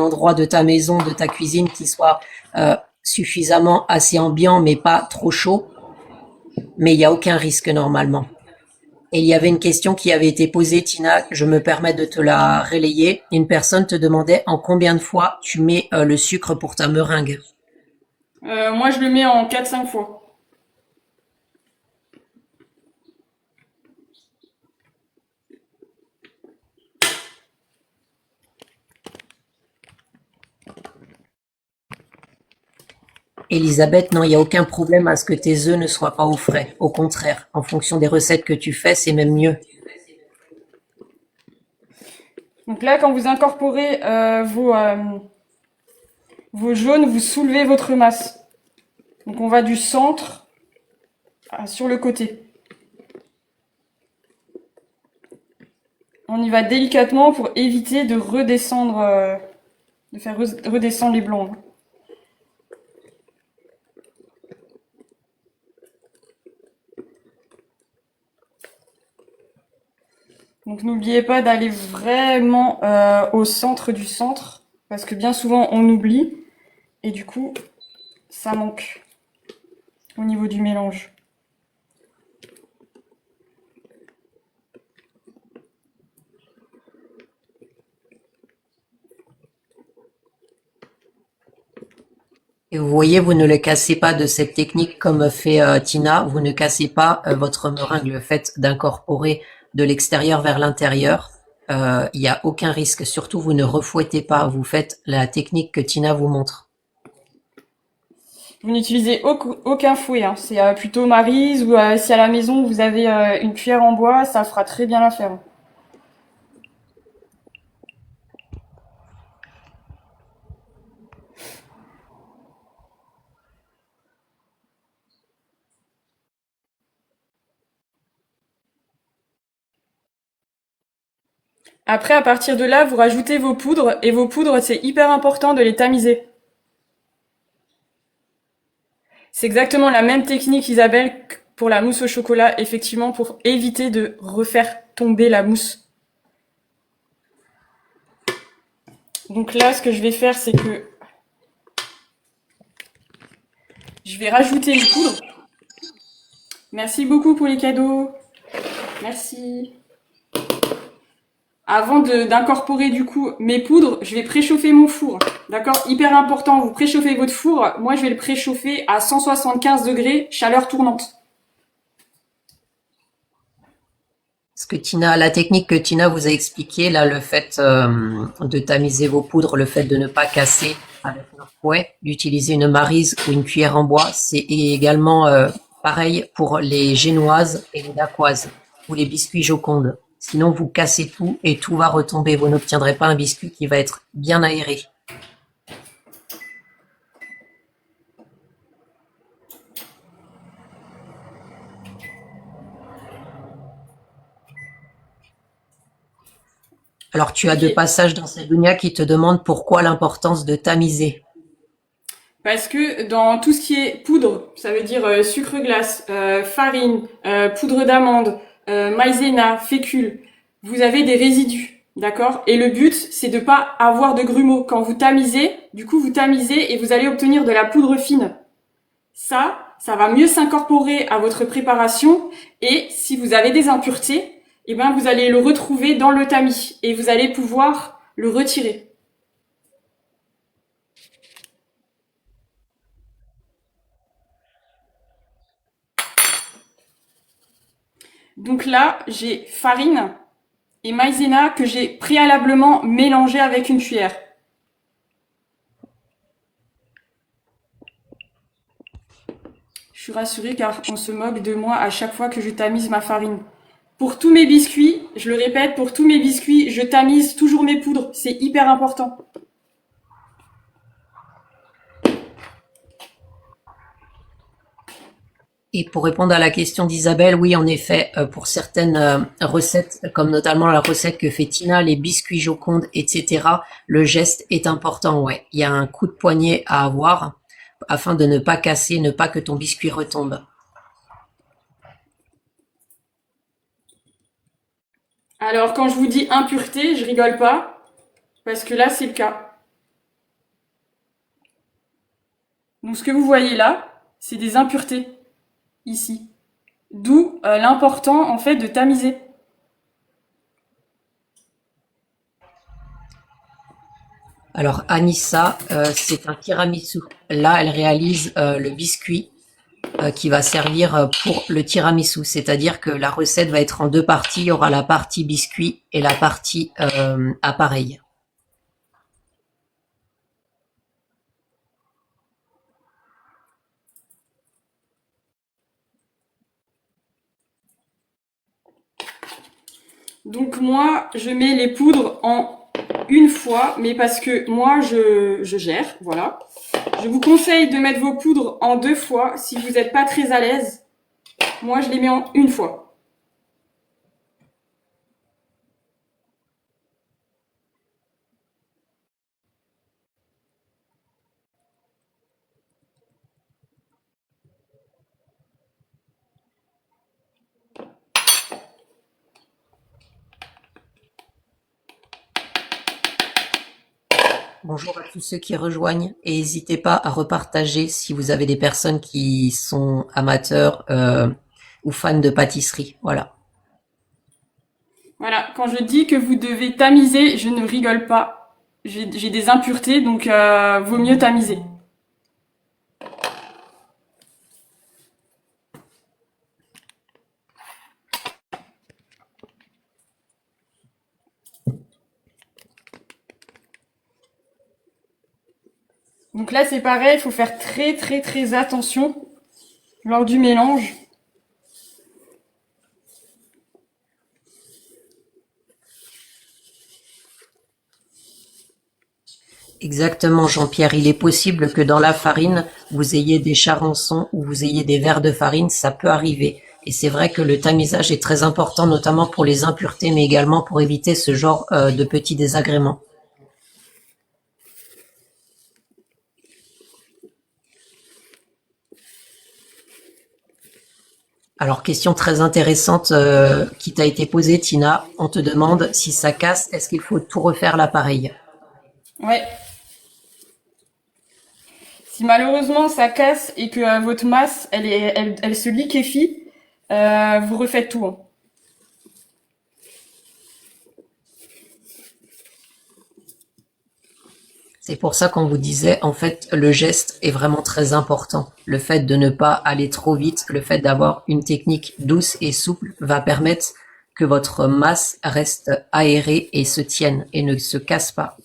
endroit de ta maison, de ta cuisine qui soit suffisamment assez ambiant, mais pas trop chaud. Mais il n'y a aucun risque normalement. Et il y avait une question qui avait été posée, Tina, je me permets de te la relayer. Une personne te demandait en combien de fois tu mets le sucre pour ta meringue. Moi, je le mets en 4-5 fois. Elisabeth, non, il n'y a aucun problème à ce que tes œufs ne soient pas au frais. Au contraire, en fonction des recettes que tu fais, c'est même mieux. Donc là, quand vous incorporez vos jaunes, vous soulevez votre masse. Donc on va du centre sur le côté. On y va délicatement pour éviter de redescendre, de faire redescendre les blancs. Donc n'oubliez pas d'aller vraiment au centre du centre, parce que bien souvent on oublie, et du coup ça manque au niveau du mélange. Et vous voyez, vous ne le cassez pas de cette technique comme fait Tina. Vous ne cassez pas votre meringue. Le fait d'incorporer de l'extérieur vers l'intérieur, il n'y a aucun risque. Surtout, vous ne refouettez pas. Vous faites la technique que Tina vous montre. Vous n'utilisez aucun fouet, hein. C'est plutôt Maryse, ou si à la maison vous avez une cuillère en bois, ça fera très bien l'affaire. Après, à partir de là, vous rajoutez vos poudres, et vos poudres, c'est hyper important de les tamiser. C'est exactement la même technique, Isabelle, pour la mousse au chocolat, effectivement, pour éviter de refaire tomber la mousse. Donc là, ce que je vais faire, c'est que je vais rajouter les poudres. Merci beaucoup pour les cadeaux. Merci. Avant d'incorporer du coup mes poudres, je vais préchauffer mon four. D'accord? Hyper important, vous préchauffez votre four. Moi, je vais le préchauffer à 175 degrés, chaleur tournante. La technique que Tina vous a expliquée, là, le fait de tamiser vos poudres, le fait de ne pas casser avec un fouet, d'utiliser une maryse ou une cuillère en bois, c'est également pareil pour les génoises et les dacquoises ou les biscuits Joconde. Sinon, vous cassez tout et tout va retomber. Vous n'obtiendrez pas un biscuit qui va être bien aéré. Alors, tu as Ok. deux passages dans cette dunya qui te demandent pourquoi l'importance de tamiser. Parce que dans tout ce qui est poudre, ça veut dire sucre glace, farine, poudre d'amande, maïzena, fécule, vous avez des résidus, d'accord? Et le but, c'est de pas avoir de grumeaux. Quand vous tamisez, du coup, vous tamisez et vous allez obtenir de la poudre fine. Ça va mieux s'incorporer à votre préparation, et si vous avez des impuretés, eh ben, vous allez le retrouver dans le tamis et vous allez pouvoir le retirer. Donc là, j'ai farine et maïzena que j'ai préalablement mélangé avec une cuillère. Je suis rassurée car on se moque de moi à chaque fois que je tamise ma farine. Pour tous mes biscuits, je le répète, pour tous mes biscuits, je tamise toujours mes poudres. C'est hyper important. Et pour répondre à la question d'Isabelle, oui, en effet, pour certaines recettes, comme notamment la recette que fait Tina, les biscuits Joconde, etc., le geste est important, ouais. Il y a un coup de poignet à avoir afin de ne pas casser, ne pas que ton biscuit retombe. Alors quand je vous dis impureté, je rigole pas, parce que là c'est le cas. Donc ce que vous voyez là, c'est des impuretés ici. D'où l'important en fait de tamiser. Alors Anissa, c'est un tiramisu. Là, elle réalise le biscuit qui va servir pour le tiramisu. C'est-à-dire que la recette va être en deux parties. Il y aura la partie biscuit et la partie appareil. Donc moi, je mets les poudres en une fois, mais parce que moi, je gère, voilà. Je vous conseille de mettre vos poudres en 2 fois si vous n'êtes pas très à l'aise. Moi, je les mets en une fois. Bonjour à tous ceux qui rejoignent et n'hésitez pas à repartager si vous avez des personnes qui sont amateurs ou fans de pâtisserie. Voilà. Voilà, quand je dis que vous devez tamiser, je ne rigole pas. J'ai des impuretés, donc vaut mieux tamiser. Donc là, c'est pareil, il faut faire très attention lors du mélange. Exactement, Jean-Pierre. Il est possible que dans la farine, vous ayez des charançons ou vous ayez des verres de farine, ça peut arriver. Et c'est vrai que le tamisage est très important, notamment pour les impuretés, mais également pour éviter ce genre de petits désagréments. Alors, question très intéressante qui t'a été posée, Tina. On te demande si ça casse, est-ce qu'il faut tout refaire l'appareil? Ouais. Si malheureusement ça casse et que votre masse, elle se liquéfie, vous refaites tout. Hein. C'est pour ça qu'on vous disait, en fait, le geste est vraiment très important. Le fait de ne pas aller trop vite, le fait d'avoir une technique douce et souple va permettre que votre masse reste aérée et se tienne et ne se casse pas.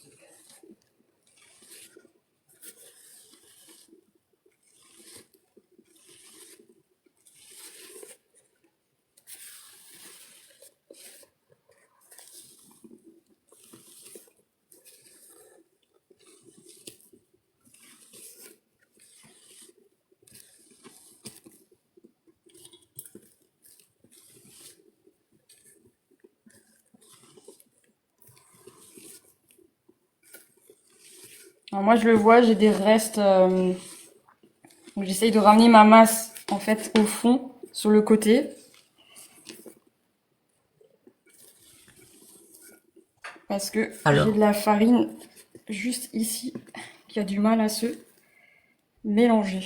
Alors moi je le vois, j'ai des restes. Donc j'essaye de ramener ma masse en fait au fond, sur le côté. Parce que j'ai de la farine juste ici qui a du mal à se mélanger.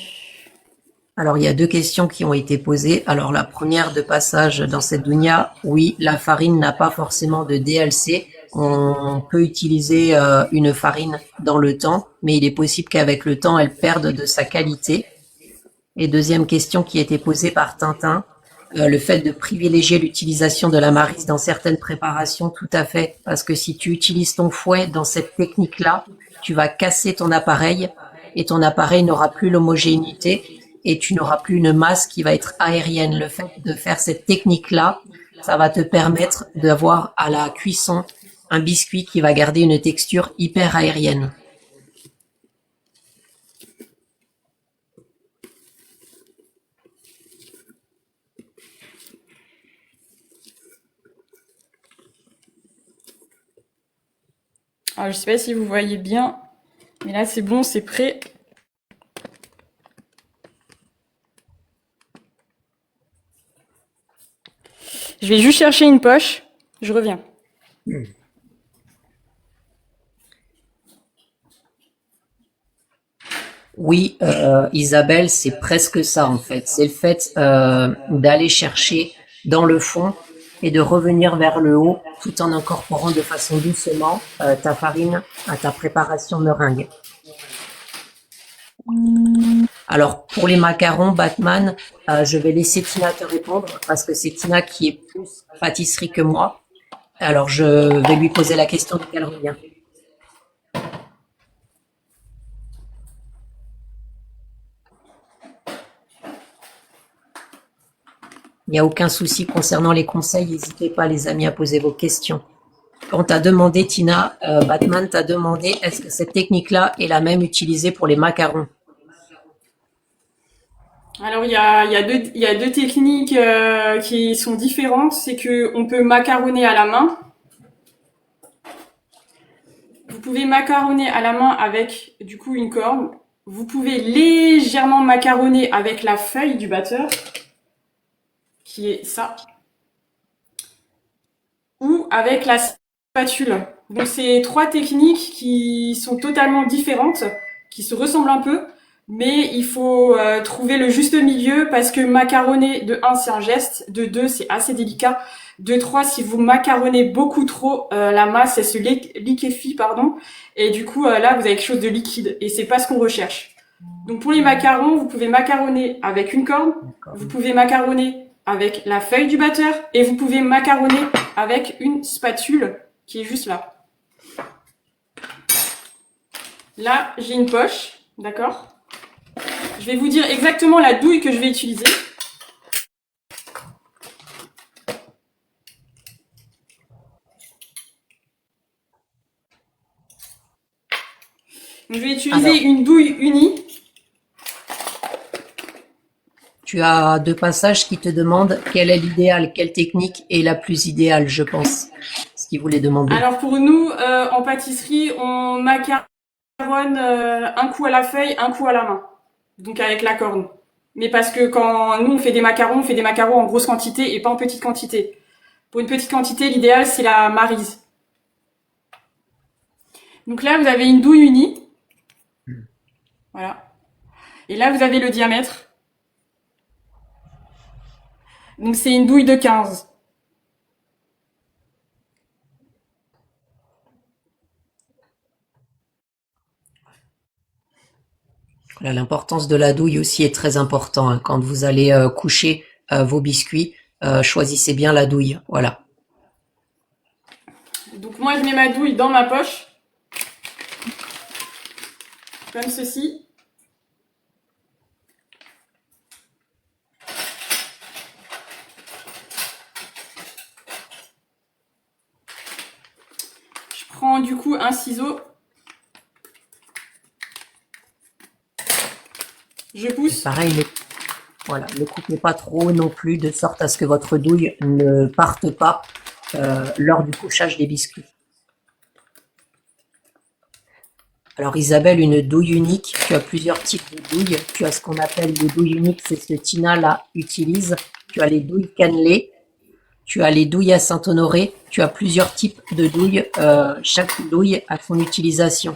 Alors, il y a deux questions qui ont été posées. Alors, la première de passage dans cette dounia, oui, la farine n'a pas forcément de DLC. On peut utiliser une farine dans le temps, mais il est possible qu'avec le temps, elle perde de sa qualité. Et deuxième question qui a été posée par Tintin, le fait de privilégier l'utilisation de la maryse dans certaines préparations, tout à fait, parce que si tu utilises ton fouet dans cette technique-là, tu vas casser ton appareil et ton appareil n'aura plus l'homogénéité et tu n'auras plus une masse qui va être aérienne. Le fait de faire cette technique-là, ça va te permettre d'avoir à la cuisson un biscuit qui va garder une texture hyper aérienne. Alors je sais pas si vous voyez bien, mais là c'est bon, c'est prêt. Je vais juste chercher une poche, je reviens. Oui, Isabelle, c'est presque ça en fait. C'est le fait d'aller chercher dans le fond et de revenir vers le haut tout en incorporant de façon doucement ta farine à ta préparation meringue. Alors pour les macarons, Batman, je vais laisser Tina te répondre parce que c'est Tina qui est plus pâtisserie que moi. Alors je vais lui poser la question dès qu'elle revient. Il n'y a aucun souci concernant les conseils, n'hésitez pas les amis à poser vos questions. On t'a demandé, Tina, Batman t'a demandé, est-ce que cette technique-là est la même utilisée pour les macarons? Alors il y a deux techniques qui sont différentes. C'est que on peut macaroner à la main. Vous pouvez macaroner à la main avec du coup une corne. Vous pouvez légèrement macaroner avec la feuille du batteur, qui est ça, ou avec la spatule. Donc c'est trois techniques qui sont totalement différentes, qui se ressemblent un peu, mais il faut trouver le juste milieu parce que macaroner, de un, c'est un geste, de deux, c'est assez délicat, de trois, si vous macaronnez beaucoup trop, la masse, elle se liquéfie, pardon, et du coup, là, vous avez quelque chose de liquide, et c'est pas ce qu'on recherche. Donc pour les macarons, vous pouvez macaroner avec une corne, vous pouvez macaroner avec la feuille du batteur, et vous pouvez macaroner avec une spatule qui est juste là. Là, j'ai une poche, d'accord? Je vais vous dire exactement la douille que je vais utiliser. Donc, je vais utiliser Alors, une douille unie. tu as deux passages qui te demandent quel est l'idéal, quelle technique est la plus idéale, je pense. Ce qu'ils voulaient demander. Alors pour nous, en pâtisserie, on macaronne un coup à la feuille, un coup à la main. Donc avec la corne. Mais parce que quand nous on fait des macarons en grosse quantité et pas en petite quantité. Pour une petite quantité, l'idéal c'est la maryse. Donc là, vous avez une douille unie. Voilà. Et là, vous avez le diamètre. Donc c'est une douille de 15. Voilà, l'importance de la douille aussi est très important, hein. Quand vous allez coucher vos biscuits, choisissez bien la douille. Voilà. Donc moi, je mets ma douille dans ma poche. Comme ceci. Je prends du coup un ciseau. Je pousse. Pareil, voilà, ne coupez pas trop non plus, de sorte à ce que votre douille ne parte pas lors du couchage des biscuits. Alors Isabelle, une douille unique, tu as plusieurs types de douilles. Tu as ce qu'on appelle des douilles uniques, c'est ce que Tina là utilise. Tu as les douilles cannelées, tu as les douilles à Saint-Honoré, tu as plusieurs types de douilles. Chaque douille a son utilisation.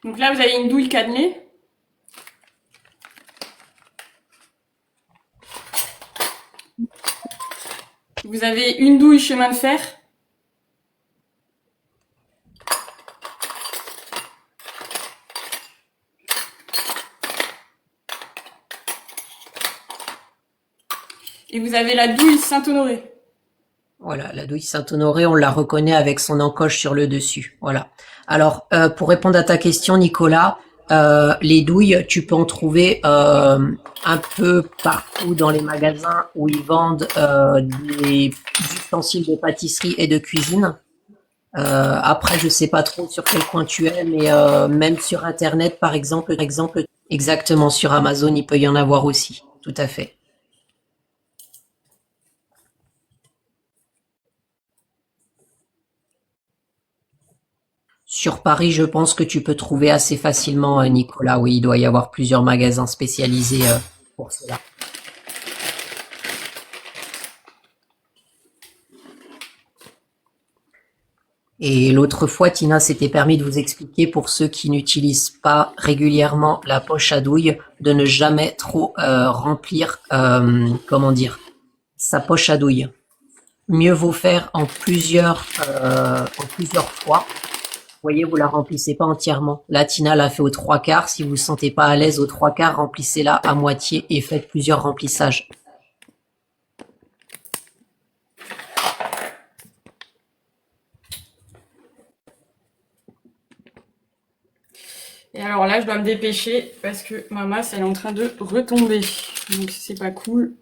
Donc là, vous avez une douille cannelée. Vous avez une douille chemin de fer. Et vous avez la douille Saint-Honoré. Voilà, la douille Saint-Honoré, on la reconnaît avec son encoche sur le dessus. Voilà. Alors, pour répondre à ta question, Nicolas, les douilles, tu peux en trouver un peu partout dans les magasins où ils vendent des ustensiles de pâtisserie et de cuisine. Après, je sais pas trop sur quel coin tu es, mais même sur Internet, par exemple, exactement sur Amazon, il peut y en avoir aussi. Tout à fait. Sur Paris, je pense que tu peux trouver assez facilement, Nicolas. Oui, il doit y avoir plusieurs magasins spécialisés pour cela. Et l'autre fois, Tina s'était permis de vous expliquer pour ceux qui n'utilisent pas régulièrement la poche à douille, de ne jamais trop remplir, comment dire, sa poche à douille. Mieux vaut faire en plusieurs fois. Vous voyez, vous la remplissez pas entièrement. Là, Tina l'a fait aux 3/4. Si vous ne sentez pas à l'aise aux 3/4, remplissez-la à moitié et faites plusieurs remplissages. Et alors là, je dois me dépêcher parce que ma masse, elle est en train de retomber. Donc c'est pas cool.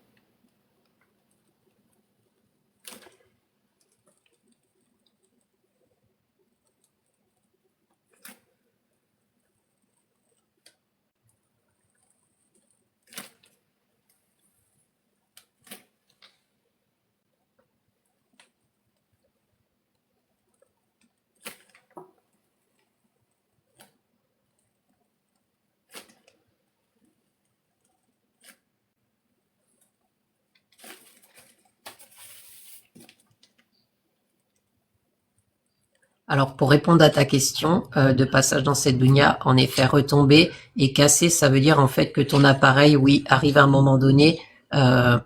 Alors, pour répondre à ta question, de passage dans cette dunya, en effet, retomber et casser, ça veut dire en fait que ton appareil, oui, arrive à un moment donné, euh,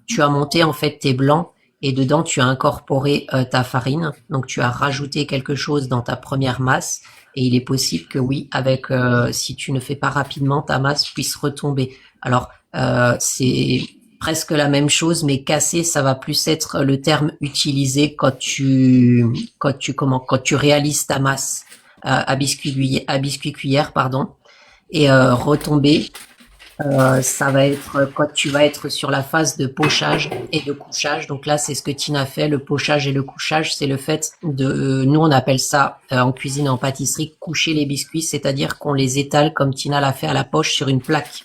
tu as monté en fait tes blancs et dedans tu as incorporé ta farine, donc tu as rajouté quelque chose dans ta première masse et il est possible que oui, avec si tu ne fais pas rapidement, ta masse puisse retomber. Alors, c'est presque la même chose, mais casser, ça va plus être le terme utilisé quand tu réalises ta masse à biscuit cuillère, pardon, et retomber. Ça va être quand tu vas être sur la phase de pochage et de couchage. Donc là, c'est ce que Tina fait. Le pochage et le couchage, c'est le fait de, nous on appelle ça en cuisine et en pâtisserie, coucher les biscuits, c'est-à-dire qu'on les étale comme Tina l'a fait à la poche sur une plaque.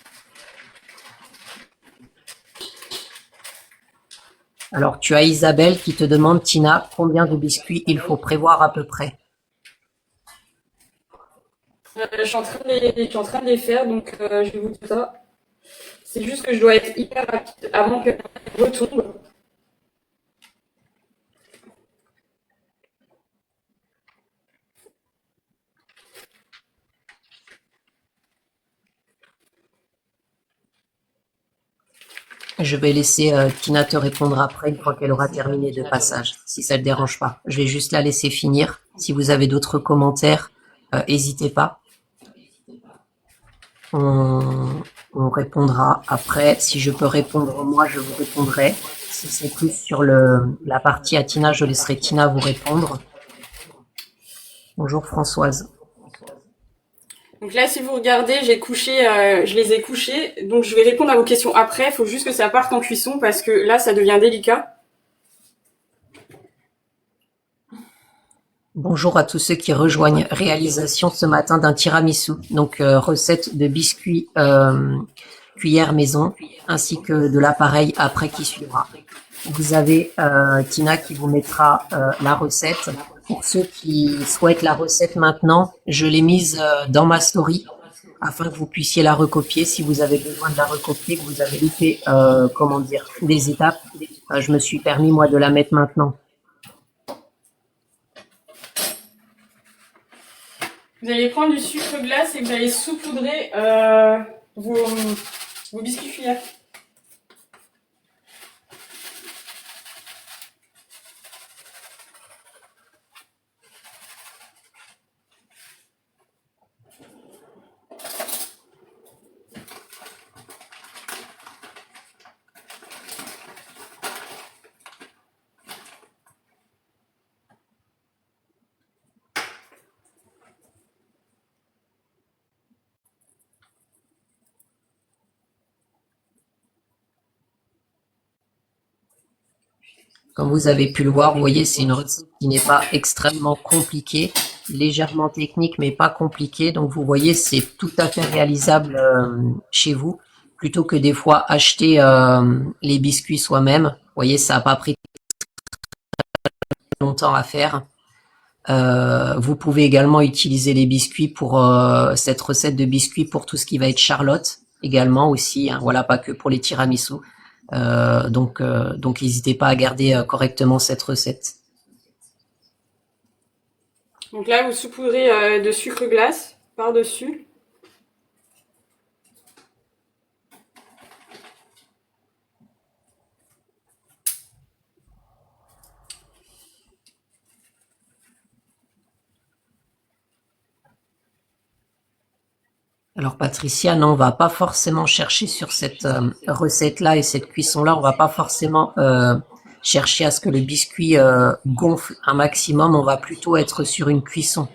Alors, tu as Isabelle qui te demande, Tina, combien de biscuits il faut prévoir à peu près? Je suis en train de les faire, donc je vais vous dire ça. C'est juste que je dois être hyper rapide avant que ça retombe. Je vais laisser Tina te répondre après, une fois qu'elle aura terminé de passage, si ça ne te dérange pas. Je vais juste la laisser finir. Si vous avez d'autres commentaires, n'hésitez pas. On répondra après. Si je peux répondre moi, je vous répondrai. Si c'est plus sur la partie à Tina, je laisserai Tina vous répondre. Bonjour Françoise. Donc là, si vous regardez, je les ai couchés. Donc je vais répondre à vos questions après. Il faut juste que ça parte en cuisson parce que là, ça devient délicat. Bonjour à tous ceux qui rejoignent réalisation ce matin d'un tiramisu, donc recette de biscuits cuillère maison, ainsi que de l'appareil après qui suivra. Vous avez Tina qui vous mettra la recette. Pour ceux qui souhaitent la recette maintenant, je l'ai mise dans ma story afin que vous puissiez la recopier si vous avez besoin de la recopier, que vous avez loupé, comment dire, des étapes. Je me suis permis moi de la mettre maintenant. Vous allez prendre du sucre glace et vous allez saupoudrer vos biscuits cuillères. Comme vous avez pu le voir, vous voyez, c'est une recette qui n'est pas extrêmement compliquée, légèrement technique, mais pas compliquée. Donc vous voyez, c'est tout à fait réalisable chez vous, plutôt que des fois acheter les biscuits soi-même. Vous voyez, ça n'a pas pris longtemps à faire. Vous pouvez également utiliser les biscuits pour cette recette de biscuits pour tout ce qui va être Charlotte également aussi. Hein, voilà, pas que pour les tiramisu. Donc n'hésitez pas à garder correctement cette recette. Donc là, vous saupoudrez de sucre glace par-dessus. Alors Patricia, non, on va pas forcément chercher sur cette recette-là et cette cuisson-là, on va pas forcément chercher à ce que le biscuit gonfle un maximum, on va plutôt être sur une cuisson.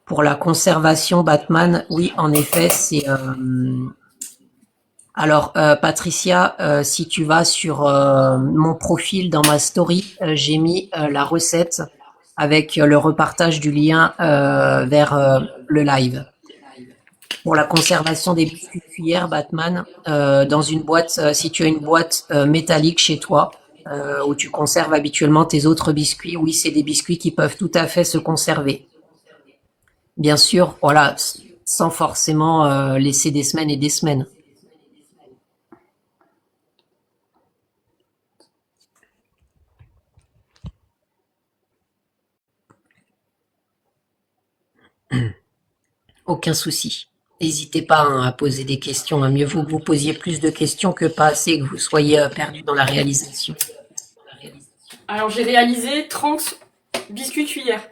Pour la conservation, Batman, oui, en effet, c'est... Alors, Patricia, si tu vas sur mon profil dans ma story, j'ai mis la recette avec le repartage du lien vers le live. Pour la conservation des biscuits cuillères, Batman, dans une boîte, si tu as une boîte métallique chez toi, où tu conserves habituellement tes autres biscuits, oui, c'est des biscuits qui peuvent tout à fait se conserver. Bien sûr, voilà, sans forcément laisser des semaines et des semaines. Aucun souci. N'hésitez pas hein, à poser des questions. Mieux vaut que vous posiez plus de questions que pas assez et que vous soyez perdu dans la réalisation. Alors, j'ai réalisé 30 biscuits cuillères.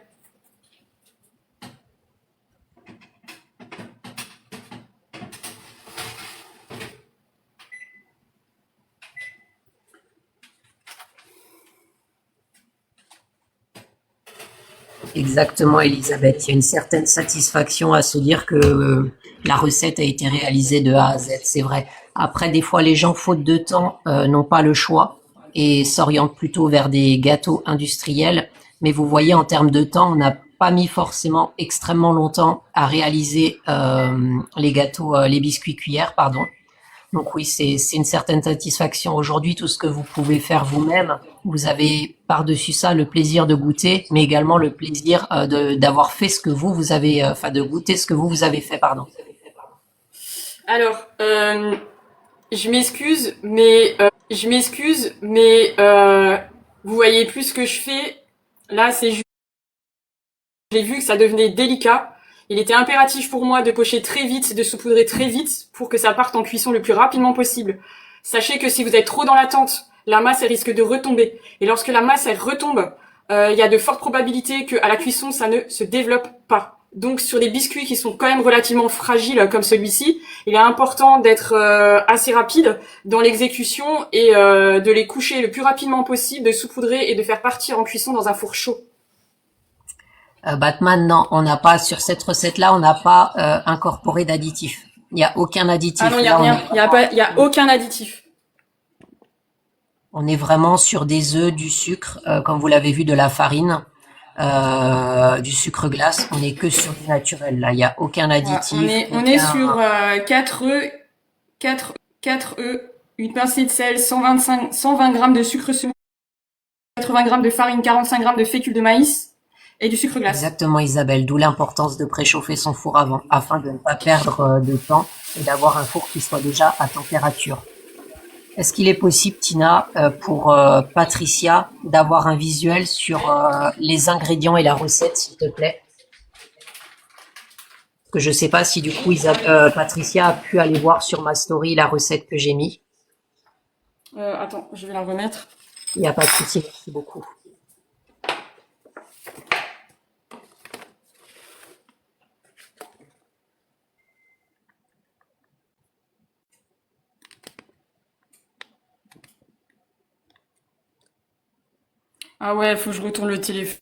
Exactement, Elisabeth. Il y a une certaine satisfaction à se dire que la recette a été réalisée de A à Z, c'est vrai. Après, des fois, les gens, faute de temps, n'ont pas le choix et s'orientent plutôt vers des gâteaux industriels. Mais vous voyez, en termes de temps, on n'a pas mis forcément extrêmement longtemps à réaliser les gâteaux, les biscuits cuillères, pardon. Donc oui, c'est une certaine satisfaction. Aujourd'hui, tout ce que vous pouvez faire vous-même, vous avez par-dessus ça le plaisir de goûter, mais également le plaisir d'avoir fait ce que vous avez, enfin de goûter ce que vous avez fait, pardon. Alors, je m'excuse, mais vous voyez plus ce que je fais. Là, c'est juste, j'ai vu que ça devenait délicat. Il était impératif pour moi de pocher très vite, de saupoudrer très vite pour que ça parte en cuisson le plus rapidement possible. Sachez que si vous êtes trop dans l'attente, la masse elle risque de retomber. Et lorsque la masse elle retombe, il y a de fortes probabilités qu'à la cuisson ça ne se développe pas. Donc sur des biscuits qui sont quand même relativement fragiles comme celui-ci, il est important d'être assez rapide dans l'exécution et de les coucher le plus rapidement possible, de saupoudrer et de faire partir en cuisson dans un four chaud. Batman, non, on n'a pas, sur cette recette-là, on n'a pas incorporé d'additif. Il n'y a aucun additif. Ah non, il y a Là, rien, il y a aucun additif. on est vraiment sur des œufs, du sucre, comme vous l'avez vu, de la farine, du sucre glace. On n'est que sur du naturel. Là, il n'y a aucun Voilà, additif. on est sur 4 œufs, 4 œufs, une pincée de sel, 120 grammes de sucre semé, 80 grammes de farine, 45 grammes de fécule de maïs et du sucre glace. Exactement, Isabelle. D'où l'importance de préchauffer son four avant, afin de ne pas perdre de temps et d'avoir un four qui soit déjà à température. Est-ce qu'il est possible, Tina, pour Patricia, d'avoir un visuel sur les ingrédients et la recette, s'il te plaît? Que je sais pas si du coup Patricia a pu aller voir sur ma story la recette que j'ai mis. Attends, je vais la remettre. Il n'y a pas de souci, merci beaucoup. Ah ouais, faut que je retourne le téléphone.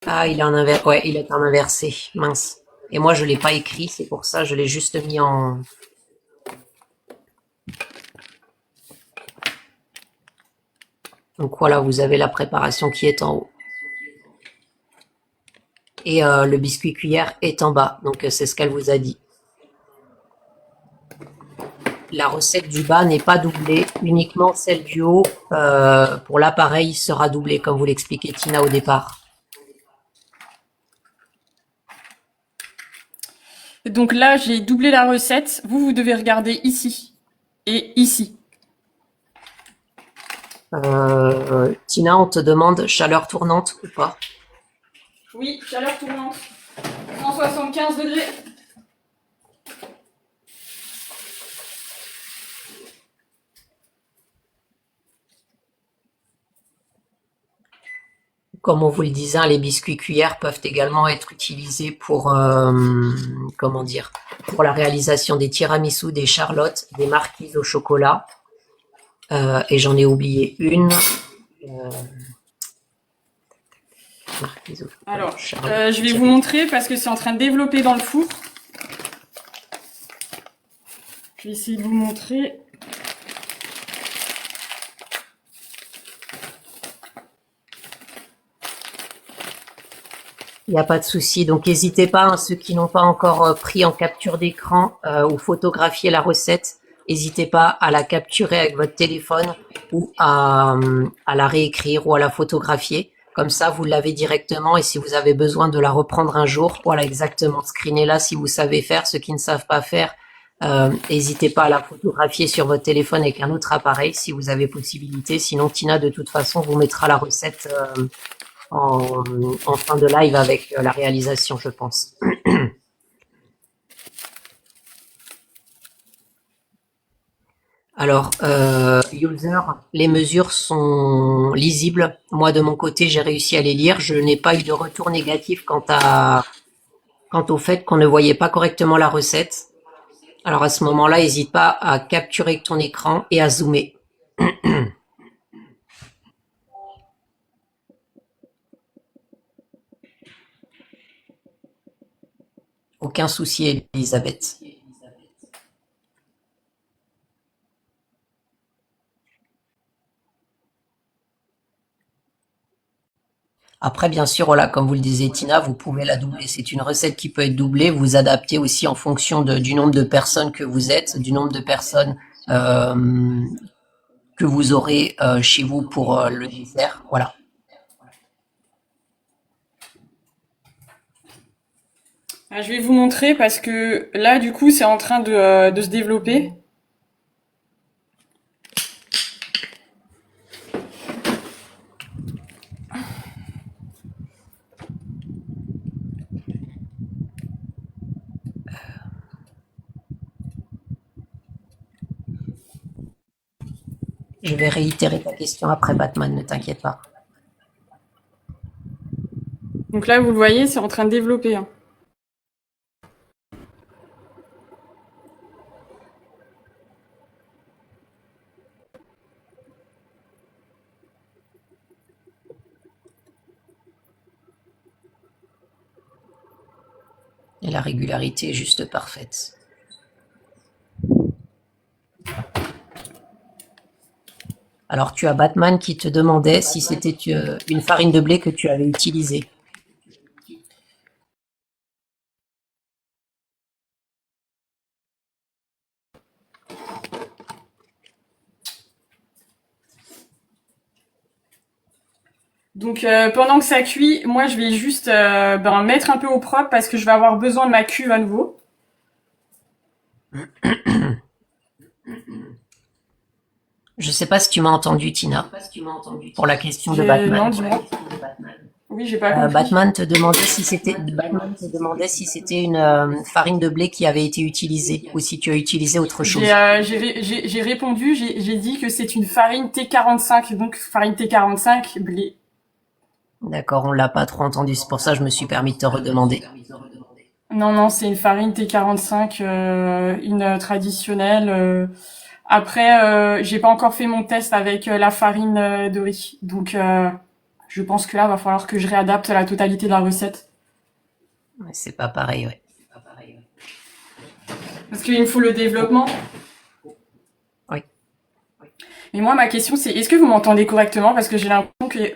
Ah, il est en inversé. Ouais, il est en inversé. Mince. Et moi, je l'ai pas écrit, c'est pour ça, je l'ai juste mis en. Donc voilà, vous avez la préparation qui est en haut. Et le biscuit cuillère est en bas. Donc c'est ce qu'elle vous a dit. La recette du bas n'est pas doublée, uniquement celle du haut pour l'appareil sera doublée, comme vous l'expliquait Tina au départ. Donc là, j'ai doublé la recette. Vous devez regarder ici et ici. Tina, on te demande chaleur tournante ou pas? Oui, chaleur tournante. 175 degrés. Comme on vous le disait, hein, les biscuits cuillères peuvent également être utilisés pour, comment dire, pour la réalisation des tiramisus, des charlottes, des marquises au chocolat. Et j'en ai oublié une. Euh, marquise au chocolat, Alors, charlotte, je vais vous montrer parce que c'est en train de développer dans le four. Je vais essayer de vous montrer. Il n'y a pas de souci. Donc, n'hésitez pas, hein, ceux qui n'ont pas encore pris en capture d'écran ou photographié la recette, n'hésitez pas à la capturer avec votre téléphone ou à la réécrire ou à la photographier. Comme ça, vous l'avez directement et si vous avez besoin de la reprendre un jour, voilà exactement. Screenez-la si vous savez faire. Ceux qui ne savent pas faire, n'hésitez pas à la photographier sur votre téléphone avec un autre appareil si vous avez possibilité. Sinon, Tina, de toute façon, vous mettra la recette en, en fin de live avec la réalisation, je pense. Alors, user, les mesures sont lisibles. Moi, de mon côté, j'ai réussi à les lire. Je n'ai pas eu de retour négatif quant au fait qu'on ne voyait pas correctement la recette. Alors, à ce moment-là, n'hésite pas à capturer ton écran et à zoomer. Aucun souci, Elisabeth. Après, bien sûr, voilà, comme vous le disiez, Tina, vous pouvez la doubler. C'est une recette qui peut être doublée. Vous adaptez aussi en fonction du nombre de personnes que vous êtes, du nombre de personnes que vous aurez chez vous pour le dessert. Voilà. Je vais vous montrer parce que là, du coup, c'est en train de se développer. Je vais réitérer ta question après Batman, ne t'inquiète pas. Donc là, vous le voyez, c'est en train de développer. Hein. Et la régularité est juste parfaite. Alors, tu as Batman qui te demandait si c'était une farine de blé que tu avais utilisée. Donc pendant que ça cuit, moi je vais juste mettre un peu au propre parce que je vais avoir besoin de ma cuve à nouveau. Je sais pas si tu m'as entendu, Tina, pour la question de Batman. Non, dis-moi. Oui, j'ai pas compris. Batman te demandait si c'était une farine de blé qui avait été utilisée ou si tu as utilisé autre chose. J'ai répondu, j'ai dit que c'est une farine T45, donc farine T45 blé. D'accord, on l'a pas trop entendu, c'est pour ça que je me suis permis de te redemander. Non, c'est une farine T45, une traditionnelle. Après, j'ai pas encore fait mon test avec la farine de riz, donc je pense que là, va falloir que je réadapte la totalité de la recette. C'est pas pareil, ouais. Parce qu'il me faut le développement. Oui. Mais moi, ma question, c'est est-ce que vous m'entendez correctement? Parce que j'ai l'impression que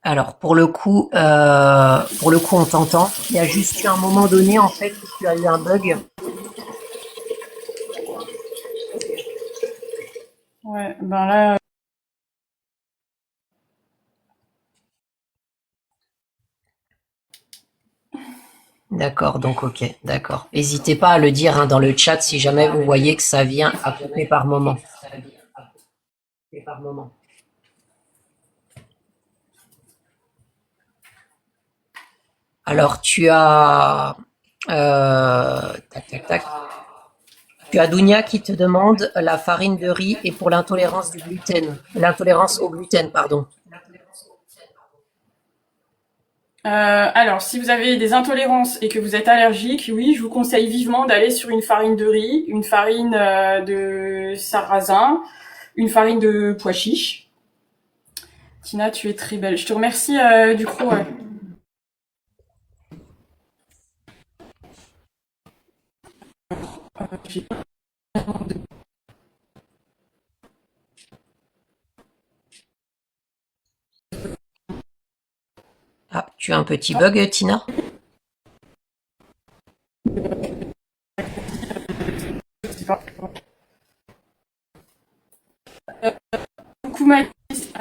Alors pour le coup, on t'entend. Il y a juste eu un moment donné en fait où tu as eu un bug. ouais, ben là, D'accord, donc ok, d'accord. N'hésitez pas à le dire hein, dans le chat si jamais vous voyez que ça vient à couper par moment. Alors tu as tac tac tac. Tu as Dounia qui te demande la farine de riz et pour l'intolérance du gluten, l'intolérance au gluten, pardon. Alors, si vous avez des intolérances et que vous êtes allergique, oui, je vous conseille vivement d'aller sur une farine de riz, une farine de sarrasin, une farine de pois chiches. Tina, tu es très belle. Je te remercie du coup. Ah, tu as un petit bug, Tina? Coucou Mathis.